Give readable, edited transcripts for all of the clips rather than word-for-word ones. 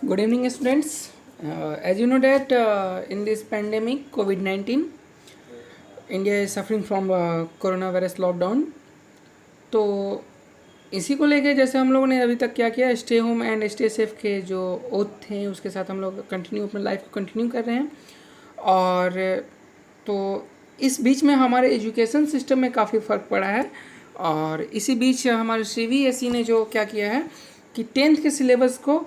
Good evening, students. As you know that in this pandemic COVID-19, India is suffering from coronavirus lockdown. तो इसी को लेके जैसे हम लोगों ने अभी तक क्या किया, stay home and stay safe के जो ओथ थे उसके साथ हम लोग कंटिन्यू अपने लाइफ को कंटिन्यू कर रहे हैं। और तो इस बीच में हमारे एजुकेशन सिस्टम में काफ़ी फ़र्क पड़ा है। और इसी बीच हमारे CBSE ने जो क्या किया है कि 10th के सिलेबस को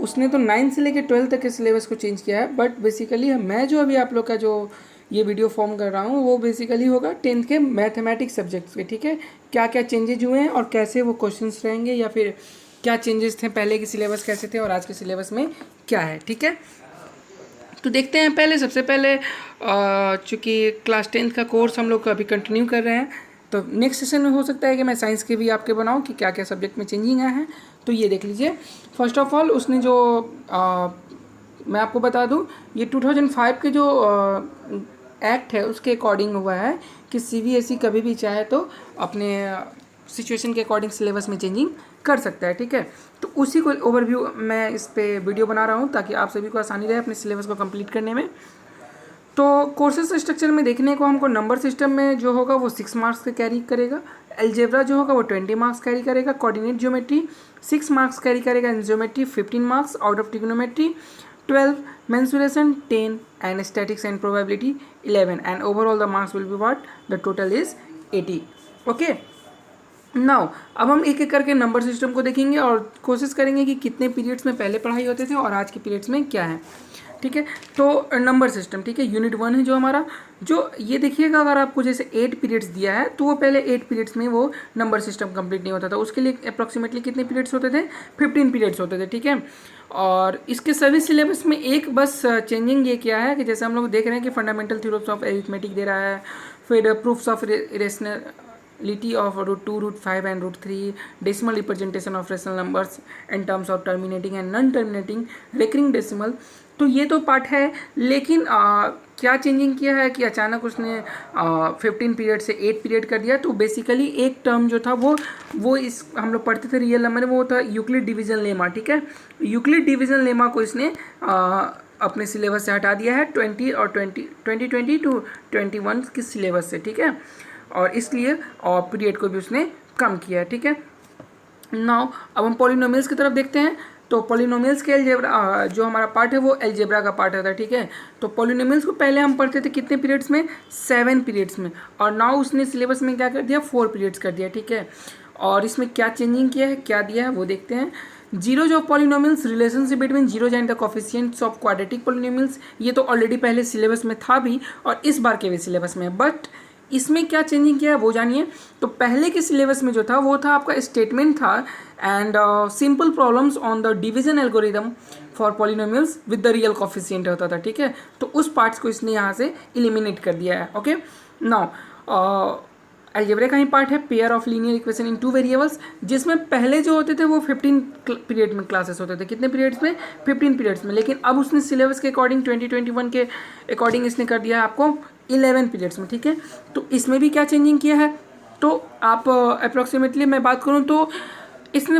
उसने तो 9th से लेकर 12th तक के सिलेबस को चेंज किया है। बट बेसिकली मैं जो अभी आप लोग का जो ये वीडियो फॉर्म कर रहा हूँ वो बेसिकली होगा 10th के मैथमेटिक्स सब्जेक्ट्स के। ठीक है, क्या क्या चेंजेज हुए हैं और कैसे वो क्वेश्चंस रहेंगे या फिर क्या चेंजेस थे, पहले के सिलेबस कैसे थे और आज के सिलेबस में क्या है। ठीक है, तो देखते हैं। पहले सबसे पहले चूँकि क्लास 10th का कोर्स हम लोग अभी कंटिन्यू कर रहे हैं, तो नेक्स्ट सेशन में हो सकता है कि मैं साइंस के भी आपके बनाऊं कि क्या क्या सब्जेक्ट में चेंजिंग आया है। तो ये देख लीजिए। फर्स्ट ऑफ ऑल उसने जो मैं आपको बता दूं, ये 2005 के जो एक्ट है उसके अकॉर्डिंग हुआ है कि CBSE कभी भी चाहे तो अपने सिचुएशन के अकॉर्डिंग सिलेबस में चेंजिंग कर सकता है। ठीक है, तो उसी को ओवरव्यू मैं इस पे वीडियो बना रहा हूँ ताकि आप सभी को आसानी रहे अपने सिलेबस को कंप्लीट करने में। तो कोर्सेज स्ट्रक्चर में देखने को हमको नंबर सिस्टम में जो होगा वो 6 मार्क्स का कैरी करेगा, अलजेब्रा जो होगा वो 20 मार्क्स कैरी करेगा, कोऑर्डिनेट ज्योमेट्री 6 मार्क्स कैरी करेगा, in geometry 15 marks, out of trigonometry 12, mensuration 10 and statics and probability 11 and overall the marks will be what, the total is 80। Okay, now अब हम एक एक करके नंबर सिस्टम को देखेंगे और कोशिश करेंगे कि कितने पीरियड्स में पहले पढ़ाई होते थे और आज के पीरियड्स में क्या है। ठीक है, तो नंबर सिस्टम, ठीक है, यूनिट 1 है जो हमारा, जो ये देखिएगा अगर आपको जैसे 8 पीरियड्स दिया है तो वो पहले 8 पीरियड्स में वो नंबर सिस्टम कंप्लीट नहीं होता था। उसके लिए अप्रॉक्सीमेटली कितने पीरियड्स होते थे, 15 पीरियड्स होते थे। ठीक है, और इसके सभी सिलेबस में एक बस चेंजिंग ये किया है कि जैसे हम लोग देख रहे हैं कि फंडामेंटल थ्योरम्स ऑफ अरिथमेटिक दे रहा है, फिर proofs of irrationality of √2, √5 and √3, decimal representation of rational numbers in terms of terminating and non-terminating recurring decimal। तो ये तो पार्ट है, लेकिन क्या चेंजिंग किया है कि अचानक उसने 15 पीरियड से 8 पीरियड कर दिया। तो बेसिकली एक टर्म जो था वो इस हम लोग पढ़ते थे रियल नंबर में, वो था यूक्लिड डिवीजन लेमा। ठीक है, यूक्लिड डिवीजन लेमा को इसने अपने सिलेबस से हटा दिया है 2020 टू 21 के सिलेबस से। ठीक है, और इसलिए और पीरियड को भी उसने कम किया है। ठीक है, नाउ अब हम पॉलिनोमियल्स की तरफ देखते हैं। तो पॉलिनोमियल्स के अलजेब्रा जो हमारा पार्ट है वो अलजेब्रा का पार्ट होता है। ठीक है, तो पॉलिनोमियल्स को पहले हम पढ़ते थे कितने पीरियड्स में, 7 पीरियड्स में, और नाउ उसने सिलेबस में क्या कर दिया, 4 पीरियड्स कर दिया। ठीक है, और इसमें क्या चेंजिंग किया है, क्या दिया है वो देखते हैं। Zeros of polynomials, relationship between zeros and the coefficients of quadratic polynomials, ये तो ऑलरेडी पहले सिलेबस में था भी और इस बार के भी सिलेबस में, बट इसमें क्या चेंजिंग किया है वो जानिए। तो पहले के सिलेबस में जो था वो था आपका स्टेटमेंट था and simple problems on the division algorithm for polynomials with the real coefficient होता था। ठीक है, तो उस पार्ट्स को इसने यहाँ से एलिमिनेट कर दिया है। ओके, नाउ अलजेब्रा का ही पार्ट है pair of linear equation in 2 variables, जिसमें पहले जो होते थे वो 15 पीरियड में क्लासेस होते थे। कितने पीरियड्स में, 15 पीरियड्स में, लेकिन अब उसने सिलेबस के अकॉर्डिंग 2021 के अकॉर्डिंग इसने कर दिया है आपको 11 पीरियड्स में। ठीक है, तो इसमें भी क्या चेंजिंग किया है, तो आप अप्रॉक्सीमेटली मैं बात करूँ तो इसने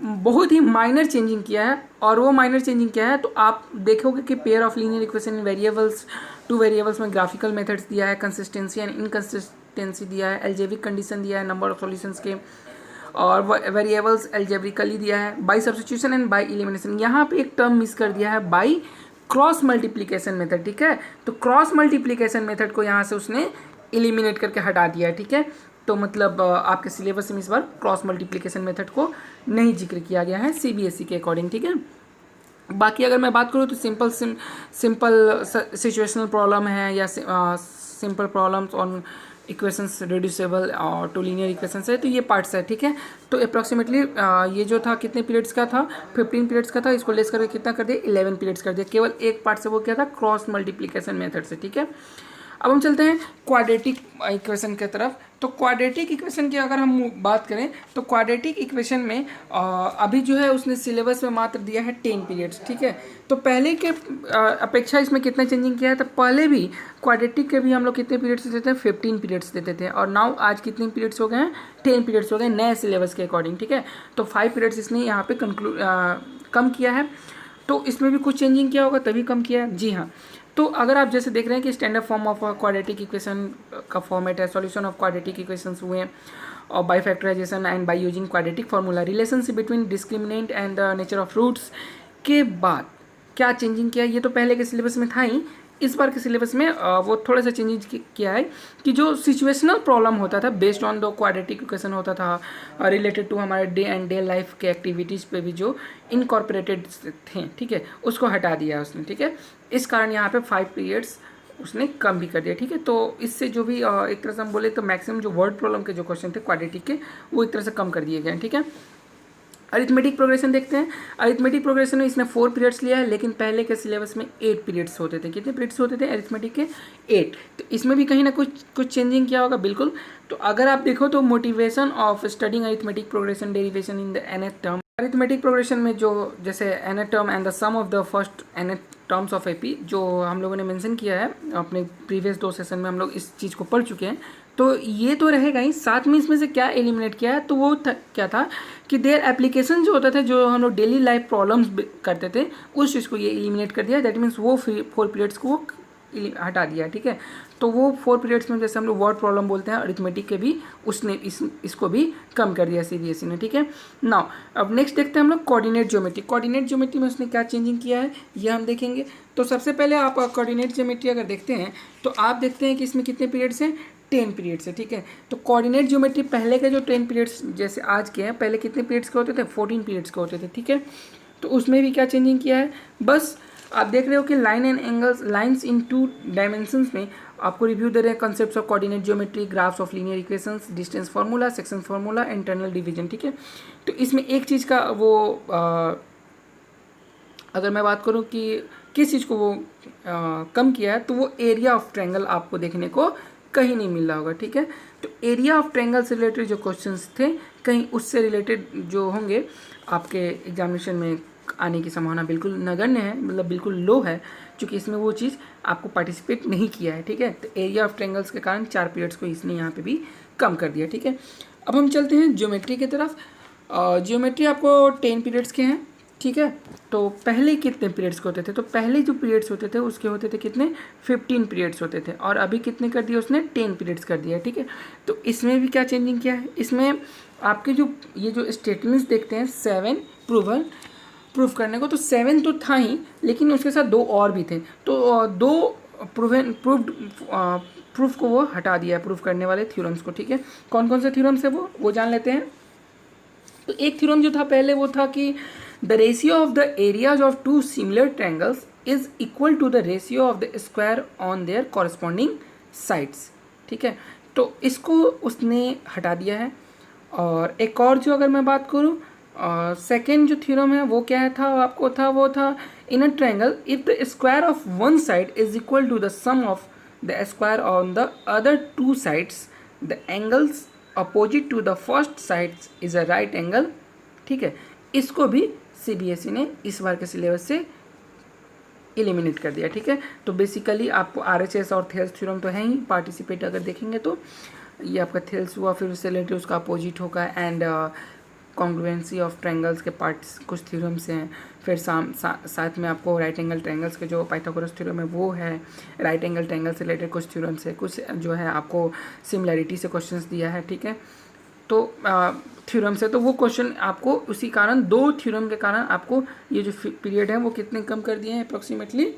बहुत ही माइनर चेंजिंग किया है। और वो माइनर चेंजिंग क्या है, तो आप देखोगे कि pair of linear equation in variables 2 variables में ग्राफिकल मेथड्स दिया है, कंसिस्टेंसी एंड इनकंसिस्टेंसी दिया है, एल्जेब्रिक कंडीशन दिया है नंबर ऑफ सॉल्यूशंस के, और वेरिएबल्स एल्जेब्रिकली दिया है, by substitution and by elimination. यहाँ पे एक टर्म मिस कर दिया है, बाई क्रॉस मल्टीप्लिकेशन मेथड। ठीक है, तो क्रॉस मल्टीप्लिकेशन मेथड को यहाँ से उसने एलिमिनेट करके हटा दिया है। ठीक है, तो मतलब आपके सिलेबस में इस बार क्रॉस मल्टीप्लिकेशन मेथड को नहीं जिक्र किया गया है CBSE के अकॉर्डिंग। ठीक है, बाकी अगर मैं बात करूँ तो सिंपल सिचुएशनल प्रॉब्लम है या simple problems on equations reducible और टू लीनियर इक्वेशंस है, तो ये पार्ट्स है। ठीक है, तो अप्रॉक्सीमेटली ये जो था कितने पीरियड्स का था, 15 पीरियड्स का था, इसको लेस करके कितना कर दिया, 11 पीरियड्स कर दिया। केवल एक पार्ट से वो क्या था, क्रॉस मल्टीप्लिकेशन मेथड से। ठीक है, अब हम चलते हैं क्वाड्रेटिक इक्वेशन की तरफ। तो क्वाड्रेटिक इक्वेशन की अगर हम बात करें तो क्वाड्रेटिक इक्वेशन में अभी जो है उसने सिलेबस में मात्र दिया है 10 पीरियड्स। ठीक है, तो पहले के अपेक्षा इसमें कितना चेंजिंग किया है, तो पहले भी क्वाड्रेटिक के भी हम लोग कितने पीरियड्स देते थे, 15 पीरियड्स देते थे, और नाउ आज कितने पीरियड्स हो गए हैं, 10 पीरियड्स हो गए नए सिलेबस के अकॉर्डिंग। ठीक है, तो 5 पीरियड्स इसने यहाँ पे कम किया है, तो इसमें भी कुछ चेंजिंग किया होगा तभी कम किया है। जी हाँ, तो अगर आप जैसे देख रहे हैं कि standard form of quadratic equation का फॉर्मेट है, सॉल्यूशन ऑफ क्वाड्रेटिक इक्वेशंस हुए हैं और by factorization and by using quadratic formula, relationship between discriminant and the nature of roots के बाद क्या चेंजिंग किया है, ये तो पहले के सिलेबस में था ही। इस बार के सिलेबस में वो थोड़ा सा चेंजेस किया है कि जो सिचुएशनल प्रॉब्लम होता था based on the quadratic equation होता था रिलेटेड टू हमारे डे एंड डे लाइफ के एक्टिविटीज़ पे भी जो इनकॉर्पोरेटेड थे, ठीक है, उसको हटा दिया उसने, ठीक है। इस कारण यहाँ पे 5 पीरियड्स उसने कम भी कर दिया, ठीक है। तो इससे जो भी एक तरह से हम बोले तो मैक्सिमम जो वर्ड प्रॉब्लम के जो क्वेश्चन थे क्वाड्रेटिक के, वो एक तरह से कम कर दिए गए, ठीक है। अरिथमेटिक प्रोग्रेशन देखते हैं। अरिथमेटिक प्रोग्रेशन में इसने 4 पीरियड्स लिया है, लेकिन पहले के सिलेबस में 8 पीरियड्स होते थे। कितने पीरियड्स होते थे अरिथमेटिक के? 8। तो इसमें भी कहीं ना कुछ चेंजिंग किया होगा, बिल्कुल। तो अगर आप देखो तो motivation of studying arithmetic progression derivation in the nth term, arithmetic progression में जो जैसे nth term and the sum of the first nth terms of AP जो हम लोगों ने मेंशन किया है अपने प्रीवियस 2 सेशन में, हम लोग इस चीज़ को पढ़ चुके हैं। तो ये तो रहेगा ही, साथ में इसमें से क्या एलिमिनेट किया है, तो वो क्या था कि देयर एप्लीकेशन जो होता था, जो हम लोग डेली लाइफ प्रॉब्लम्स करते थे, उस चीज़ को ये एलिमिनेट कर दिया। दैट मीन्स वो 4 पीरियड्स को वो हटा दिया, ठीक है। तो वो 4 पीरियड्स में जैसे हम लोग वर्ड प्रॉब्लम बोलते हैं अरिथमेटिक के भी, उसने इसको भी कम कर दिया सीबीएसई ने, ठीक है। नाउ अब नेक्स्ट देखते हैं हम लोग कोऑर्डिनेट ज्योमेट्री। कोऑर्डिनेट ज्योमेट्री में उसने क्या चेंजिंग किया है ये हम देखेंगे। तो सबसे पहले आप कोऑर्डिनेट ज्योमेट्री अगर देखते हैं तो आप देखते हैं कि इसमें कितने पीरियड्स हैं, 10 पीरियड्स है, ठीक है। तो कोऑर्डिनेट ज्योमेट्री पहले के जो 10 पीरियड्स जैसे आज के हैं, पहले कितने पीरियड्स के होते थे? 14 पीरियड्स के होते थे, ठीक है। तो उसमें भी क्या चेंजिंग किया है, बस आप देख रहे हो कि line and angles, lines in 2 dimensions में आपको रिव्यू दे रहे हैं concepts of coordinate geometry, graphs of linear equations, distance formula, section formula, internal division, ठीक है। तो इसमें एक चीज़ का वो अगर मैं बात करूँ कि किस चीज़ को वो कम किया है, तो वो एरिया ऑफ ट्रायंगल आपको देखने को कहीं नहीं मिल रहा होगा, ठीक है। तो एरिया ऑफ ट्रायंगल से रिलेटेड जो क्वेश्चंस थे, कहीं उससे रिलेटेड जो होंगे आपके एग्जामिनेशन में आने की संभावना बिल्कुल नगण्य है, मतलब बिल्कुल लो है, क्योंकि इसमें वो चीज़ आपको पार्टिसिपेट नहीं किया है, ठीक है। तो एरिया ऑफ ट्रायंगल्स के कारण 4 पीरियड्स को इसने यहाँ पे भी कम कर दिया, ठीक है। अब हम चलते हैं ज्योमेट्री की तरफ। ज्योमेट्री आपको 10 पीरियड्स के हैं, ठीक है। तो पहले कितने पीरियड्स के होते थे? तो पहले जो पीरियड्स होते थे उसके होते थे कितने? 15 पीरियड्स होते थे, और अभी कितने कर दिए उसने? 10 पीरियड्स कर दिया, ठीक है। तो इसमें भी क्या चेंजिंग किया है, इसमें आपके जो ये जो स्टेटमेंट्स देखते हैं 7 प्रूफ करने को, तो 7 तो था ही, लेकिन उसके साथ 2 और भी थे। तो 2 प्रूफ को वो हटा दिया है, प्रूफ करने वाले थ्योरम्स को, ठीक है। कौन कौन से थ्योरम्स है वो जान लेते हैं। तो एक थ्योरम जो था पहले वो था कि the ratio of the areas of 2 similar triangles is equal to the ratio of the square on their corresponding sides, ठीक है। तो इसको उसने हटा दिया है। और एक और जो अगर मैं बात करूँ सेकेंड जो थ्योरम है वो क्या है था आपको था, वो था in a triangle if the square of one side is equal to the sum of the square on the other 2 sides, the angles opposite to the first sides is a right angle, ठीक है। इसको भी CBSE ने इस बार के syllabus से eliminate कर दिया, ठीक है। तो बेसिकली आपको आरएचएस और थेल्स थ्योरम तो है ही, पार्टिसिपेट अगर देखेंगे तो ये आपका थेल्स हुआ, फिर उससे रिलेटेड उसका अपोजिट होगा, एंड कॉन्ग्रुएंसी ऑफ ट्रायंगल्स के पार्ट्स कुछ थ्योरम्स हैं, फिर साथ में आपको राइट एंगल ट्रायंगल्स के जो पाइथागोरस थ्योरम है वो है, राइट एंगल ट्रायंगल से रिलेटेड कुछ थ्योरम्स है, कुछ जो है आपको सिमिलैरिटी से क्वेश्चंस दिया है, ठीक है। तो थ्योरम से तो वो क्वेश्चन आपको उसी कारण 2 थ्योरम के कारण आपको ये जो पीरियड है वो कितने कम कर दिए हैं अप्रॉक्सीमेटली।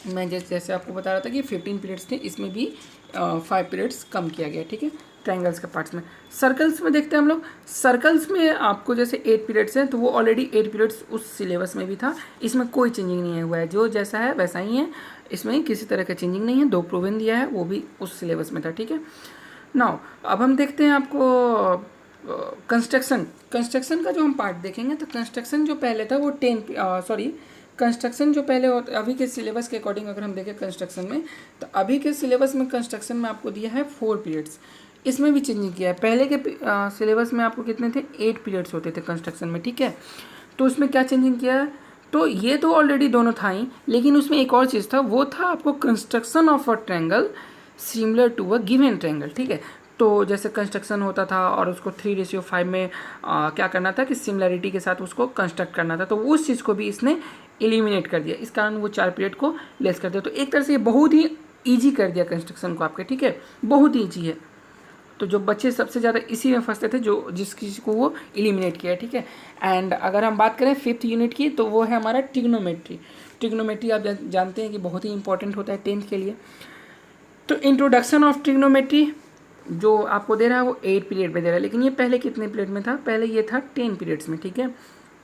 मैं जैसे आपको बता रहा था कि 15 पीरियड्स थे, इसमें भी 5 पीरियड्स कम किया गया, ठीक है, ट्रायंगल्स के पार्ट्स में। सर्कल्स में देखते हैं हम लोग। सर्कल्स में आपको जैसे 8 पीरियड्स हैं, तो वो ऑलरेडी 8 पीरियड्स उस सिलेबस में भी था, इसमें कोई चेंजिंग नहीं हुआ है, जो जैसा है वैसा ही है, इसमें किसी तरह का चेंजिंग नहीं है। 2 प्रूवन दिया है, वो भी उस सिलेबस में था, ठीक है। नाउ अब हम देखते हैं आपको कंस्ट्रक्शन का जो हम पार्ट देखेंगे। तो कंस्ट्रक्शन जो पहले था वो कंस्ट्रक्शन जो पहले होता, अभी के सिलेबस के अकॉर्डिंग अगर हम देखें कंस्ट्रक्शन में, तो अभी के सिलेबस में कंस्ट्रक्शन में आपको दिया है 4 पीरियड्स, इसमें भी चेंजिंग किया है। पहले के सिलेबस में आपको कितने थे? 8 पीरियड्स होते थे कंस्ट्रक्शन में, ठीक है। तो उसमें क्या चेंजिंग किया है, तो ये तो ऑलरेडी दोनों था ही, लेकिन उसमें एक और चीज़ था, वो था आपको construction of a triangle similar to a given triangle, ठीक है। तो जैसे कंस्ट्रक्शन होता था और उसको 3:5 में क्या करना था कि सिमिलरिटी के साथ उसको कंस्ट्रक्ट करना था, तो उस चीज़ को भी इसने एलिमिनेट कर दिया। इस कारण वो 4 पीरियड को लेस कर दिया। तो एक तरह से ये बहुत ही ईजी कर दिया कंस्ट्रक्शन को आपके, ठीक है, बहुत ही ईजी है। तो जो बच्चे सबसे ज़्यादा इसी में फंसते थे, जो जिस चीज़ को वो एलिमिनेट किया, ठीक है। एंड अगर हम बात करें 5th यूनिट की, तो वो है हमारा ट्रिग्नोमेट्री। ट्रिग्नोमेट्री आप जानते हैं कि बहुत ही इंपॉर्टेंट होता है 10th के लिए। तो इंट्रोडक्शन ऑफ ट्रिग्नोमेट्री जो आपको दे रहा है वो 8 पीरियड में दे रहा है, लेकिन ये पहले कितने पीरियड में था? पहले ये था 10 पीरियड्स में, ठीक है।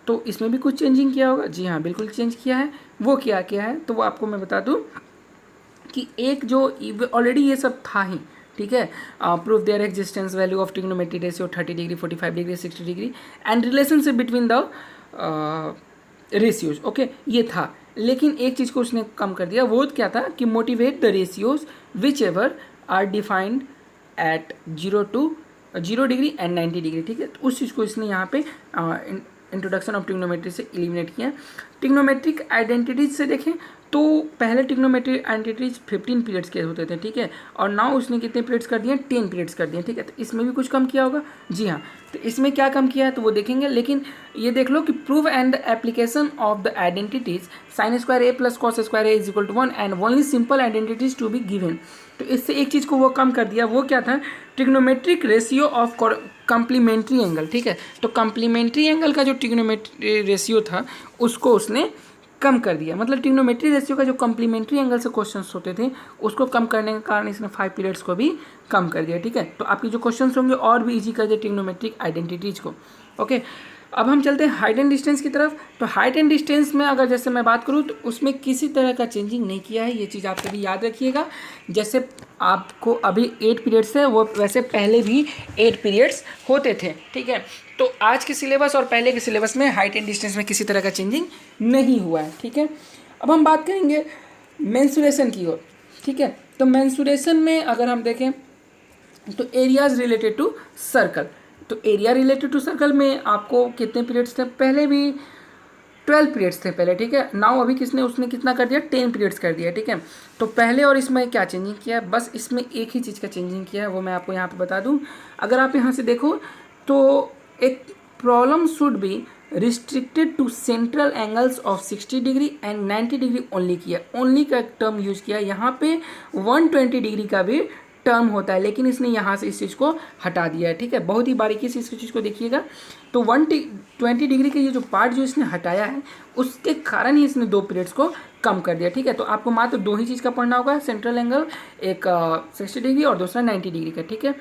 तो इसमें भी कुछ चेंजिंग किया होगा? जी हाँ, बिल्कुल चेंज किया है। वो क्या क्या है तो वो आपको मैं बता दूँ कि एक जो ऑलरेडी ये सब था ही, ठीक है, proof there existence, value of trigonometry ratio 30 degree, 45 degree, 60 degree and relationship between the ratios, okay, ये था। लेकिन एक चीज़ को उसने कम कर दिया, वो क्या था कि motivate the ratios which ever are defined at 0 degree and 90 degree, ठीक है। तो उस चीज़ को इसने यहाँ पे इंट्रोडक्शन ऑफ ट्रिग्नोमेट्री से एलिमिनेट किया। ट्रिग्नोमेट्रिक आइडेंटिटीज से देखें तो पहले ट्रिग्नोमेट्रिक आइडेंटिटीज 15 पीरियड्स के होते थे, ठीक है, और नाउ उसने कितने पीरियड्स कर दिए? 10 पीरियड्स कर दिए, ठीक है। तो इसमें भी कुछ कम किया होगा? जी हाँ। तो इसमें क्या कम किया है तो वो देखेंगे, लेकिन ये देख लो कि prove and application of the identities sin square a plus cos square a is equal to 1 and only simple identities to be given. तो इससे एक चीज़ को वो कम कर दिया, वो क्या था? Trigonometric ratio of complementary angle, ठीक है। तो कम्प्लीमेंट्री एंगल का जो ट्रिग्नोमेट्री रेशियो था उसको उसने कम कर दिया। मतलब ट्रिग्नोमेट्री रेशियो का जो कम्प्लीमेंट्री एंगल से क्वेश्चंस होते थे उसको कम करने के कारण इसने 5 पीरियड्स को भी कम कर दिया, ठीक है। तो आपकी जो क्वेश्चंस होंगे और भी इजी कर दिया ट्रिग्नोमेट्रिक आइडेंटिटीज को, ओके। अब हम चलते हैं हाइट एंड डिस्टेंस की तरफ। तो हाइट एंड डिस्टेंस में अगर जैसे मैं बात करूँ तो उसमें किसी तरह का चेंजिंग नहीं किया है, ये चीज़ आप सभी याद रखिएगा। जैसे आपको अभी 8 पीरियड्स है, वो वैसे पहले भी 8 पीरियड्स होते थे, ठीक है। तो आज के सिलेबस और पहले के सिलेबस में हाइट एंड डिस्टेंस में किसी तरह का चेंजिंग नहीं हुआ है, ठीक है। अब हम बात करेंगे मेंसुरेशन की ओर, ठीक है। तो मेंसुरेशन में अगर हम देखें तो एरियाज रिलेटेड टू सर्कल, तो एरिया रिलेटेड टू सर्कल में आपको कितने पीरियड्स थे? पहले भी 12 पीरियड्स थे पहले, ठीक है। नाउ अभी उसने कितना कर दिया? 10 पीरियड्स कर दिया, ठीक है। तो पहले और इसमें क्या चेंजिंग किया है? बस इसमें एक ही चीज़ का चेंजिंग किया है, वो मैं आपको यहाँ पे बता दूँ। अगर आप यहाँ से देखो तो एक problem should be restricted to central angles of 60 degree and 90 degree only किया, ओनली का टर्म यूज किया। यहाँ पे 120 डिग्री का भी टर्म होता है, लेकिन इसने यहाँ से इस चीज़ को हटा दिया है, ठीक है। बहुत ही बारीकी से इस चीज़ को देखिएगा। तो 120 डिग्री के ये जो पार्ट जो इसने हटाया है उसके कारण ही इसने 2 पीरियड्स को कम कर दिया, ठीक है। तो आपको मात्र 2 ही चीज़ का पढ़ना होगा, सेंट्रल एंगल एक 60 डिग्री और दूसरा 90 डिग्री का, ठीक है।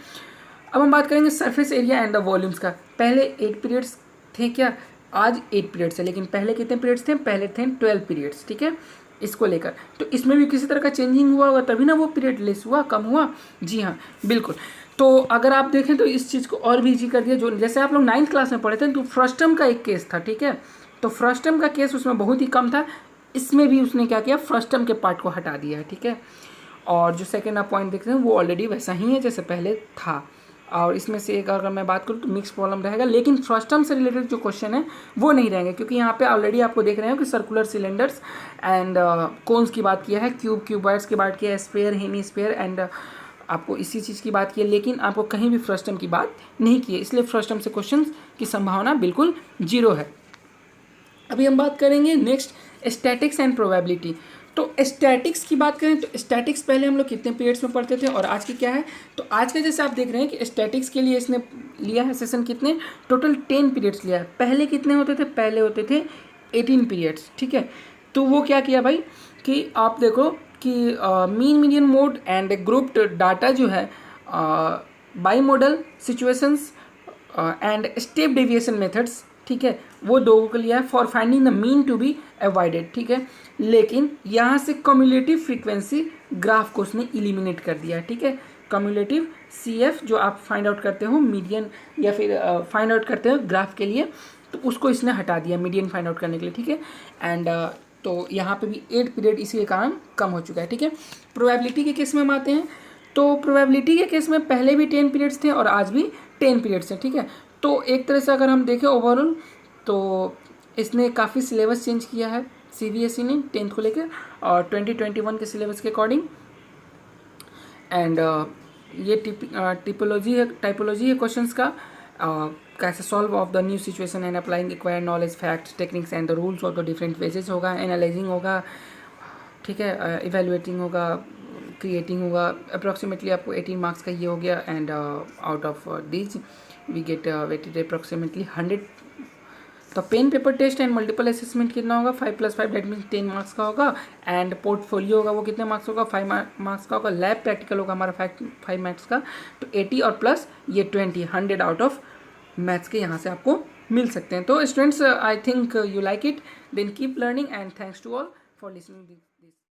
अब हम बात करेंगे surface area and the volumes का। पहले 8 पीरियड्स थे क्या? आज 8 पीरियड्स है, लेकिन पहले कितने पीरियड्स थे? पहले थे 12 पीरियड्स, ठीक है, इसको लेकर। तो इसमें भी किसी तरह का चेंजिंग हुआ होगा तभी ना वो पीरियड लेस हुआ, कम हुआ। जी हाँ, बिल्कुल। तो अगर आप देखें तो इस चीज़ को और भी इजी कर दिया। जो जैसे आप लोग 9th क्लास में पढ़े थे तो फ्रस्टम का एक केस था, ठीक है। तो फ्रस्टम का केस उसमें बहुत ही कम था, इसमें भी उसने क्या किया? फ्रस्टम के पार्ट को हटा दिया है, ठीक है। और जो सेकेंड आप पॉइंट देखते हैं वो ऑलरेडी वैसा ही है जैसे पहले था। और इसमें से एक अगर मैं बात करूँ तो मिक्स प्रॉब्लम रहेगा, लेकिन फ्रस्टम से रिलेटेड जो क्वेश्चन है वो नहीं रहेंगे, क्योंकि यहाँ पे ऑलरेडी आपको देख रहे हो कि सर्कुलर सिलेंडर्स एंड कोन्स की बात किया है, क्यूबॉइड्स की बात किया है, स्फीयर, हेमी स्फीयर एंड आपको इसी चीज़ की बात की है, लेकिन आपको कहीं भी फ्रस्टम की बात नहीं की है, इसलिए फ्रस्टम से क्वेश्चन की संभावना बिल्कुल 0 है। अभी हम बात करेंगे नेक्स्ट स्टैटिक्स एंड प्रोबेबिलिटी। तो स्टैटिक्स की बात करें तो स्टैटिक्स पहले हम लोग कितने पीरियड्स में पढ़ते थे और आज की क्या है? तो आज का जैसे आप देख रहे हैं कि स्टैटिक्स के लिए इसने लिया है सेशन कितने? टोटल 10 पीरियड्स लिया है। पहले कितने होते थे? पहले होते थे 18 पीरियड्स, ठीक है। तो वो क्या किया भाई कि आप देखो कि mean median mode and grouped data जो है, by model situations and step deviation methods, ठीक है, वो 2 को लिया है for finding the mean to be avoided, ठीक है। लेकिन यहाँ से कम्युलेटिव फ्रीक्वेंसी ग्राफ को उसने इलिमिनेट कर दिया है, ठीक है। कम्युलेटिव CF जो आप फाइंड आउट करते हो मीडियन या फिर फाइंड आउट करते हो ग्राफ के लिए, तो उसको इसने हटा दिया मीडियन फाइंड आउट करने के लिए, ठीक है। एंड तो यहाँ पे भी 8 पीरियड इसी के कारण कम हो चुका है, ठीक है। प्रोबेबिलिटी के केस में हम आते हैं। तो प्रोबेबिलिटी के केस में पहले भी 10 पीरियड्स थे और आज भी 10 पीरियड्स हैं, ठीक है। तो एक तरह से अगर हम देखें ओवरऑल तो इसने काफ़ी सिलेबस चेंज किया है CBSE ने 10th को लेकर और 2021 के सिलेबस के अकॉर्डिंग। एंड ये टाइपोलॉजी है क्वेश्चंस का, कैसे solve of the new situation and applying acquired knowledge, facts, techniques and the rules of the different phases होगा, एनालाइजिंग होगा, ठीक है, इवेलुएटिंग होगा, क्रिएटिंग होगा। अप्रॉक्सीमेटली आपको 18 मार्क्स का ये हो गया, and out of this we get weighted approximately 100। तो pen paper test and multiple assessment कितना होगा, 5+5 डेट मीन्स 10 मार्क्स का होगा। एंड पोर्टफोलियो होगा वो कितने मार्क्स होगा, 5 मार्क्स का होगा। लैब प्रैक्टिकल होगा हमारा 5 मार्क्स का, तो 80 और प्लस ये 20, 100 आउट ऑफ मैथ्स के यहाँ से आपको मिल सकते हैं। तो students, I think you like it, then keep learning and thanks to all for listening.